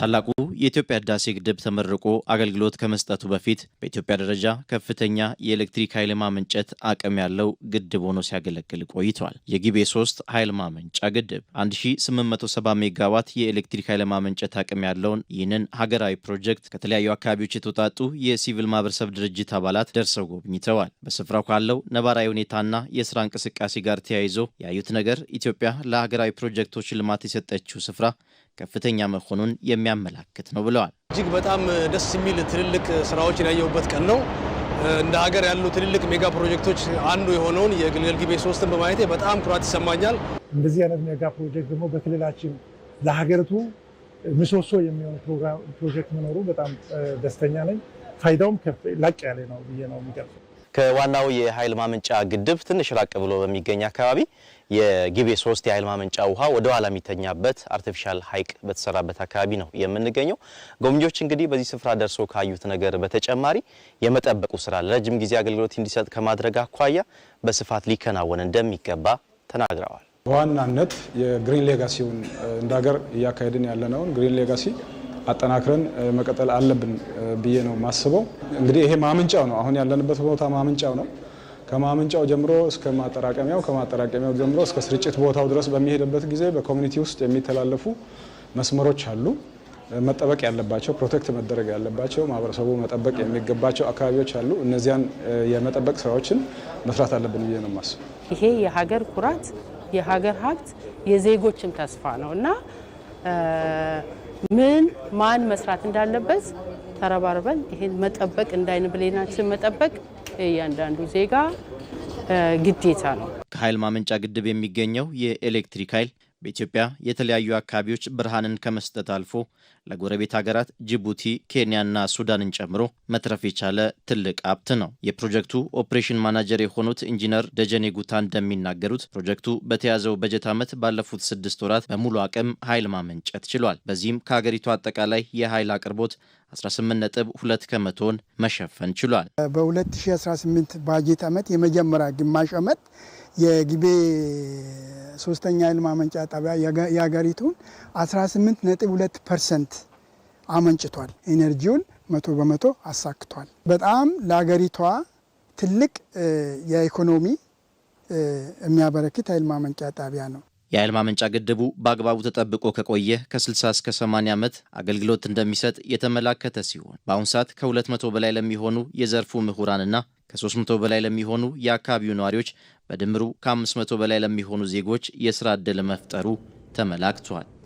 ታላቁ የኢትዮጵያ ህዳሴ ግድብ ተመርቆ አገልግሎት ከመስጠቱ በፊት በኢትዮጵያ ደረጃ ከፍተኛ የኤሌክትሪክ ኃይል ማመንጨት አቅም ያለው ግድብ ሆኖ ሲያገለግል ቆይቷል። የጊቤ 3 ኃይል ማመንጫ ግድብ 1870 ሜጋዋት የኤሌክትሪክ ኃይል ማመንጨት አቅም ያለውን ይህንን ሀገራዊ ፕሮጀክት ከተለያዩ አካባቢዎች የተውጣጡ የሲቪል ማህበረሰብ ድርጅት አባላት ደርሰው ጎብኝተዋል። በስፍራው ካለው ነባራዊ ሁኔታና የስራ እንቅስቃሴ ጋር ተያይዞ ያዩት ነገር ኢትዮጵያ ለሀገራዊ ፕሮጀክቶች ልማት የሰጠችው ስፍራ ከፍተኛ መሆኑን የሚያመላክት ነው ብለዋል። እጅግ በጣም ደስ የሚል ትልልቅ ስራዎችን ያየሁበት ቀን ነው። እንደ ሀገር ያሉ ትልልቅ ሜጋ ፕሮጀክቶች አንዱ የሆነውን የግልገል ጊቤ 3ን በማየቴ በጣም ኩራት ይሰማኛል። እንደዚህ አይነት ሜጋ ፕሮጀክት ደግሞ በክልላችን ለሀገሪቱ ምሰሶ የሚሆን ፕሮጀክት መኖሩ በጣም ደስተኛ ነኝ። ፋይዳውም ላቅ ያለ ነው ብዬ ነው የሚገልጸው። ከዋናው የኃይል ማመንጫ ግድብ ትንሽ ራቅ ብሎ በሚገኝ አካባቢ የጊቤ 3 የኃይል ማመንጫ ውሃ ወደ ኋላ የሚተኛበት አርቲፊሻል ሐይቅ በተሰራበት አካባቢ ነው የምንገኘው። ጎብኚዎች እንግዲህ በዚህ ስፍራ ደርሶ ካዩት ነገር በተጨማሪ የመጠበቁ ስራ ለረጅም ጊዜ አገልግሎት እንዲሰጥ ከማድረግ አኳያ በስፋት ሊከናወን እንደሚገባ ተናግረዋል። በዋናነት የግሪን ሌጋሲውን እንደ ሀገር እያካሄድን ያለነውን ግሪን ሌጋሲ አጠናክረን መቀጠል አለብን ብዬ ነው ማስበው። እንግዲህ ይሄ ማመንጫው ነው፣ አሁን ያለንበት ቦታ ማመንጫው ነው። ከማመንጫው ጀምሮ እስከ ማጠራቀሚያው፣ ከማጠራቀሚያው ጀምሮ እስከ ስርጭት ቦታው ድረስ በሚሄድበት ጊዜ በኮሚኒቲ ውስጥ የሚተላለፉ መስመሮች አሉ፣ መጠበቅ ያለባቸው፣ ፕሮቴክት መደረግ ያለባቸው፣ ማህበረሰቡ መጠበቅ የሚገባቸው አካባቢዎች አሉ። እነዚያን የመጠበቅ ስራዎችን መስራት አለብን ብዬ ነው ማስበው። ይሄ የሀገር ኩራት፣ የሀገር ሀብት፣ የዜጎችም ተስፋ ነውና ማን መስራት እንዳለበት ተረባርበን ይሄን መጠበቅ እንዳይን ብሌናችን መጠበቅ እያንዳንዱ ዜጋ ግዴታ ነው። ከኃይል ማመንጫ ግድብ የሚገኘው የኤሌክትሪክ ኃይል በኢትዮጵያ የተለያዩ አካባቢዎች ብርሃንን ከመስጠት አልፎ ለጎረቤት ሀገራት ጅቡቲ፣ ኬንያና ሱዳንን ጨምሮ መትረፍ የቻለ ትልቅ ሀብት ነው። የፕሮጀክቱ ኦፕሬሽን ማናጀር የሆኑት ኢንጂነር ደጀኔ ጉታ እንደሚናገሩት ፕሮጀክቱ በተያዘው በጀት ዓመት ባለፉት 6 ወራት በሙሉ አቅም ኃይል ማመንጨት ችሏል። በዚህም ከሀገሪቱ አጠቃላይ የኃይል አቅርቦት 18.2 ከመቶን መሸፈን ችሏል። በ2018 ባጀት ዓመት የመጀመሪያ ግማሽ ዓመት የጊቤ 3ኛ ኃይል ማመንጫ ጣቢያ የሀገሪቱን 18.2% አመንጭቷል። ኢነርጂውን 100% አሳክቷል። በጣም ለሀገሪቷ ትልቅ የኢኮኖሚ የሚያበረክት ኃይል ማመንጫ ጣቢያ ነው። የኃይል ማመንጫ ግድቡ በአግባቡ ተጠብቆ ከቆየ ከ60 እስከ 80 ዓመት አገልግሎት እንደሚሰጥ የተመላከተ ሲሆን በአሁኑ ሰዓት ከ200 በላይ ለሚሆኑ የዘርፉ ምሁራንና ከ300 በላይ ለሚሆኑ የአካባቢው ነዋሪዎች በድምሩ ከ500 በላይ ለሚሆኑ ዜጎች የስራ ዕድል መፍጠሩ ተመላክቷል።